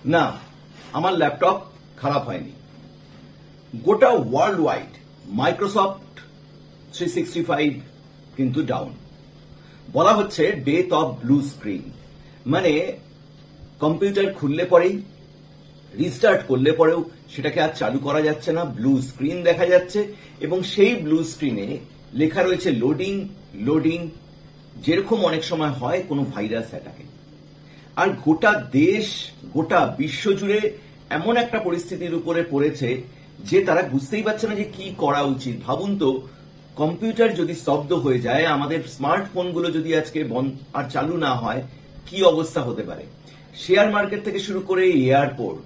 না, আমার ল্যাপটপ খারাপ হয়নি। গোটা ওয়ার্ল্ড ওয়াইড মাইক্রোসফট 365 কিন্তু ডাউন। বলা হচ্ছে ডেথ অফ ব্লু স্ক্রিন, মানে কম্পিউটার খুললে পরেই রিস্টার্ট করলে পরেও সেটাকে আর চালু করা যাচ্ছে না, ব্লু স্ক্রিন দেখা যাচ্ছে এবং সেই ব্লু স্ক্রিনে লেখা রয়েছে লোডিং লোডিং, যেরকম অনেক সময় হয় কোনো ভাইরাস অ্যাটাকে। আর গোটা দেশ গোটা বিশ্ব জুড়ে এমন একটা পরিস্থিতির উপরে পড়েছে যে তারা বুঝতেই পারছে না যে কি করা উচিত। ভাবুন তো, কম্পিউটার যদি স্তব্ধ হয়ে যায়, আমাদের স্মার্টফোনগুলো যদি আজকে বন্ধ আর চালু না হয়, কি অবস্থা হতে পারে। শেয়ার মার্কেট থেকে শুরু করে এয়ারপোর্ট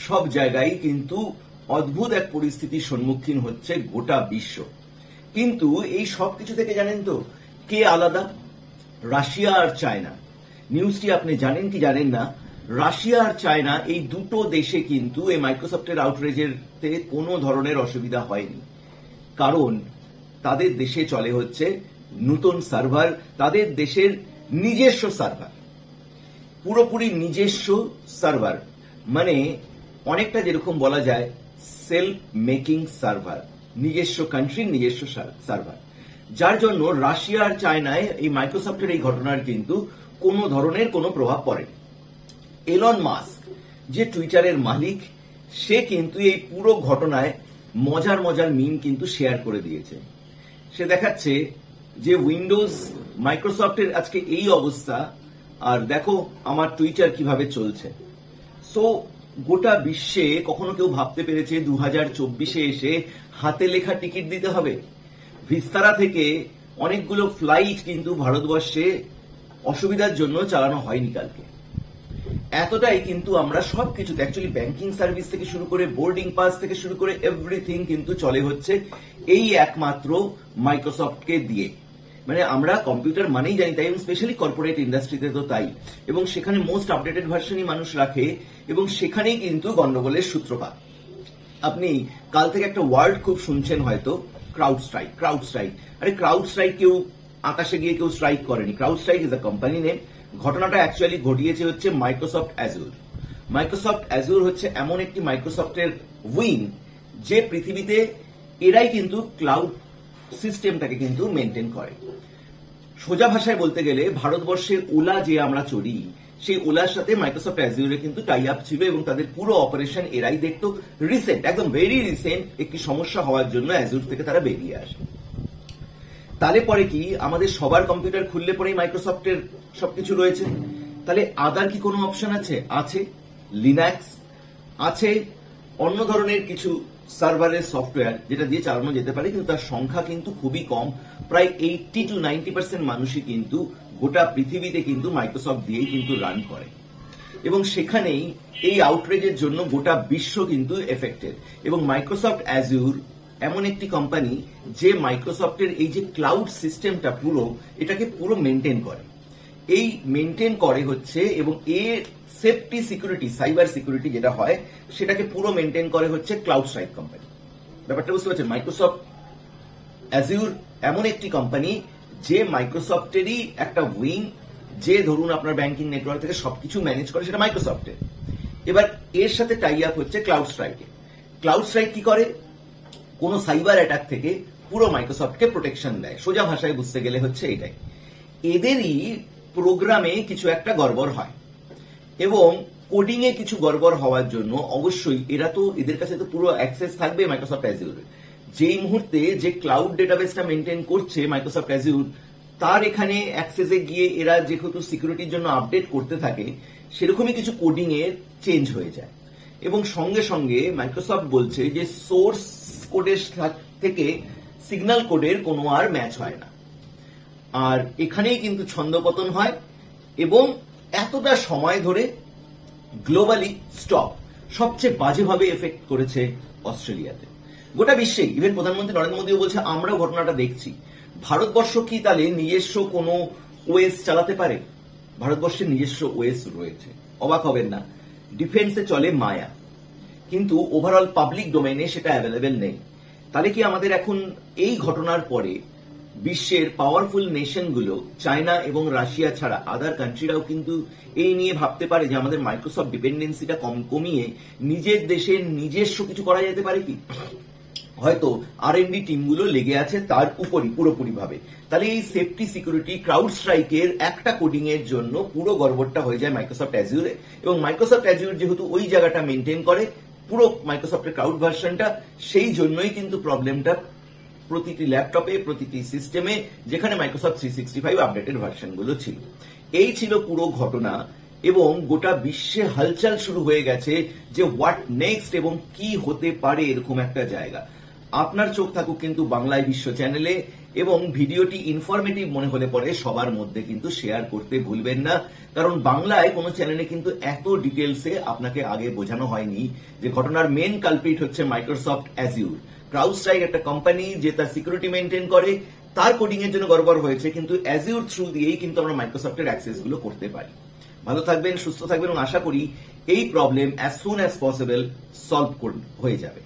সব জায়গায় কিন্তু অদ্ভুত এক পরিস্থিতির সম্মুখীন হচ্ছে গোটা বিশ্ব। কিন্তু এই সব কিছু থেকে জানেন তো কে আলাদা? রাশিয়া আর চায়না। নিউজটি আপনি জানেন কি জানেন না, রাশিয়া আর চায়না এই দুটো দেশে কিন্তু এই মাইক্রোসফটের আউটরেজের কোনো ধরনের অসুবিধা হয়নি, কারণ তাদের দেশে চলে হচ্ছে নতুন সার্ভার, তাদের দেশের নিজস্ব সার্ভার, পুরোপুরি নিজস্ব সার্ভার, মানে অনেকটা যেরকম বলা যায় সেলফ মেকিং সার্ভার, নিজস্ব কান্ট্রির নিজস্ব সার্ভার, যার জন্য রাশিয়া আর চায়নায় এই মাইক্রোসফটের এই ঘটনার কিন্তু কোনো ধরনের কোনো প্রভাব পড়েনি। এলন মাস্ক যে টুইটারের মালিক, সে কিন্তু এই পুরো ঘটনায় মজার মজার মিম কিন্তু শেয়ার করে দিয়েছে। সে দেখাচ্ছে যে উইন্ডোজ মাইক্রোসফটের আজকে এই অবস্থা, আর দেখো আমার টুইটার কিভাবে চলছে। সো গোটা বিশ্বে কখনো কেউ ভাবতে পেরেছে 2024-এ এসে হাতে লেখা টিকিট দিতে হবে? ভিস্তারা থেকে অনেকগুলো ফ্লাইট কিন্তু ভারতবর্ষে অসুবিধার জন্য চালানো হয়নি কালকে। এতটাই কিন্তু আমরা সবকিছুতে অ্যাকচুয়ালি ব্যাংকিং সার্ভিস থেকে শুরু করে বোর্ডিং পাস থেকে শুরু করে এভরিথিং কিন্তু চলে হচ্ছে এই একমাত্র মাইক্রোসফটকে দিয়ে। মানে আমরা কম্পিউটার মানেই জানি, তাই এবং স্পেশালি কর্পোরেট ইন্ডাস্ট্রিতে তো তাই, এবং সেখানে মোস্ট আপডেটেড ভার্সনই মানুষ রাখে এবং সেখানেই কিন্তু গন্ডগোলের সূত্রপাত। আপনি কাল থেকে একটা ওয়ার্ড খুব শুনছেন হয়তো, ক্রাউড স্ট্রাইক। ক্রাউড স্ট্রাইক, আরে ক্রাউড স্ট্রাইক কেউ আকাশে গিয়ে কেউ স্ট্রাইক করেনি। Crowd strike is a company name. ঘটনাটা অ্যাকচুয়ালি ঘটিয়েছে হচ্ছে মাইক্রোসফট অ্যাজুর। মাইক্রোসফট অ্যাজুর হচ্ছে এমন একটি মাইক্রোসফটের উইং যে পৃথিবীতে এরাই কিন্তু ক্লাউড সিস্টেমটাকে কিন্তু মেনটেন করে। সোজা ভাষায় বলতে গেলে ভারতবর্ষের ওলা যে আমরা চড়ি, সেই ওলার সাথে মাইক্রোসফট অ্যাজুরের কিন্তু টাই আপ ছিল এবং তাদের পুরো অপারেশন এরাই দেখতো। রিসেন্ট, একদম ভেরি রিসেন্ট একটি সমস্যা হওয়ার জন্য অ্যাজুর থেকে তারা বেরিয়ে আসে। তাহলে পরে কি আমাদের সবার কম্পিউটার খুললে পরেই মাইক্রোসফটের সবকিছু রয়েছে? তাহলে আদার কি কোনো অপশন আছে? আছে, লিনাক্স আছে, অন্য ধরনের কিছু সার্ভারের সফটওয়্যার যেটা দিয়ে চালানো যেতে পারে, কিন্তু তার সংখ্যা কিন্তু খুবই কম। প্রায় 80 to 90% মানুষই কিন্তু গোটা পৃথিবীতে কিন্তু মাইক্রোসফট দিয়েই কিন্তু রান করে, এবং সেখানেই এই আউটরেজের জন্য গোটা বিশ্ব কিন্তু এফেক্টেড। এবং মাইক্রোসফট অ্যাজুর এমন একটি কোম্পানি যে মাইক্রোসফটের এই যে ক্লাউড সিস্টেমটা পুরো এটাকে পুরো মেনটেন করে। এই মেনটেন করে হচ্ছে এবং এর সেফটি সিকিউরিটি, সাইবার সিকিউরিটি যেটা হয় সেটাকে পুরো মেনটেন করে হচ্ছে ক্লাউড স্ট্রাইক কোম্পানি। ব্যাপারটা বুঝতে পারছেন? মাইক্রোসফট অ্যাজুর এমন একটি কোম্পানি যে মাইক্রোসফটেরই একটা উইং, যে ধরুন আপনার ব্যাংকিং নেটওয়ার্ক থেকে সবকিছু ম্যানেজ করে, সেটা মাইক্রোসফটের। এবার এর সাথে টাই আপ হচ্ছে ক্লাউড স্ট্রাইকে। ক্লাউড স্ট্রাইক কি করে? কোনো সাইবার অ্যাটাক থেকে পুরো মাইক্রোসফটকে প্রোটেকশন দেয়। সোজা ভাষায় বুঝতে গেলে হচ্ছে এটাই। এদেরই প্রোগ্রামে কিছু একটা গড়বড় হয় এবং কোডিং এ কিছু গড়বড় হওয়ার জন্য অবশ্যই এদের কাছে তো পুরো অ্যাক্সেস থাকবে মাইক্রোসফট অ্যাজুর। যেই মুহূর্তে যে ক্লাউড ডেটাবেসটা মেনটেন করছে মাইক্রোসফট অ্যাজুর, তার এখানে অ্যাক্সেসে গিয়ে এরা যেহেতু সিকিউরিটির জন্য আপডেট করতে থাকে, সেরকমই কিছু কোডিং এর চেঞ্জ হয়ে যায় এবং সঙ্গে সঙ্গে মাইক্রোসফট বলছে যে সোর্স কোডের থেকে সিগন্যাল কোডের কোনো আর ম্যাচ হয় না, আর এখানেই কিন্তু ছন্দপতন হয় এবং এতটা সময় ধরে গ্লোবালি স্টক সবচেয়ে বাজেভাবে এফেক্ট করেছে অস্ট্রেলিয়াতে। গোটা বিশ্বে ইভেন প্রধানমন্ত্রী নরেন্দ্র মোদীও বলছে আমরাও ঘটনাটা দেখছি। ভারতবর্ষ কি তাহলে নিজস্ব কোনো ওএস চালাতে পারে? ভারতবর্ষের নিজস্ব ওএস রয়েছে, অবাক হবেন না। ডিফেন্সে চলে মায়া, কিন্তু ওভারঅল পাবলিক ডোমেইনে সেটা অ্যাভেলেবেল নেই। তাহলে কি আমাদের এখন এই ঘটনার পরে বিশ্বের পাওয়ারফুল নেশনগুলো চায়না এবং রাশিয়া ছাড়া আদার কান্ট্রিরাও কিন্তু এই নিয়ে ভাবতে পারে যে আমাদের মাইক্রোসফট ডিপেন্ডেন্সিটা কমিয়ে নিজের দেশের নিজস্ব কিছু করা যেতে পারে কি? হয়তো R&D টিমগুলো লেগে আছে তার উপরই পুরোপুরিভাবে। তাহলে এই সেফটি সিকিউরিটি ক্রাউড স্ট্রাইকের একটা কোডিং এর জন্য পুরো গড়বড়টা হয়ে যায় মাইক্রোসফট অ্যাজিউরে, এবং মাইক্রোসফট অ্যাজিউর যেহেতু ওই জায়গাটা মেনটেন করে পুরো মাইক্রোসফটের ক্লাউড ভার্সনটা, সেই জন্যই কিন্তু প্রবলেমটা প্রতিটি ল্যাপটপে, প্রতিটি সিস্টেমে যেখানে মাইক্রোসফট 365 আপডেটেড ভার্সনগুলো ছিল। এই ছিল পুরো ঘটনা, এবং গোটা বিশ্বে হালচাল শুরু হয়ে গেছে যে হোয়াট নেক্সট এবং কি হতে পারে এরকম একটা জায়গা। আপনার চোখ থাকুক কিন্তু বাংলায় বিশ্ব চ্যানেলে, এবং ভিডিওটি ইনফরমেটিভ মনে হলে পরে সবার মধ্যে কিন্তু শেয়ার করতে ভুলবেন না, কারণ বাংলায় কোনো চ্যানেলে কিন্তু এত ডিটেলসে আপনাকে আগে বোঝানো হয়নি যে ঘটনার মেন কালপ্রিট হচ্ছে মাইক্রোসফট অ্যাজিউর। ক্রাউডস্ট্রাইক একটা কোম্পানি যে তার সিকিউরিটি মেনটেন করে, তার কোডিং এর জন্য গড়বড় হয়েছে, কিন্তু অ্যাজিউর থ্রু দিয়েই কিন্তু আমরা মাইক্রোসফটের অ্যাক্সেস গুলো করতে পারি। ভালো থাকবেন, সুস্থ থাকবেন, এবং আশা করি এই problem as soon as possible solve হয়ে যাবে।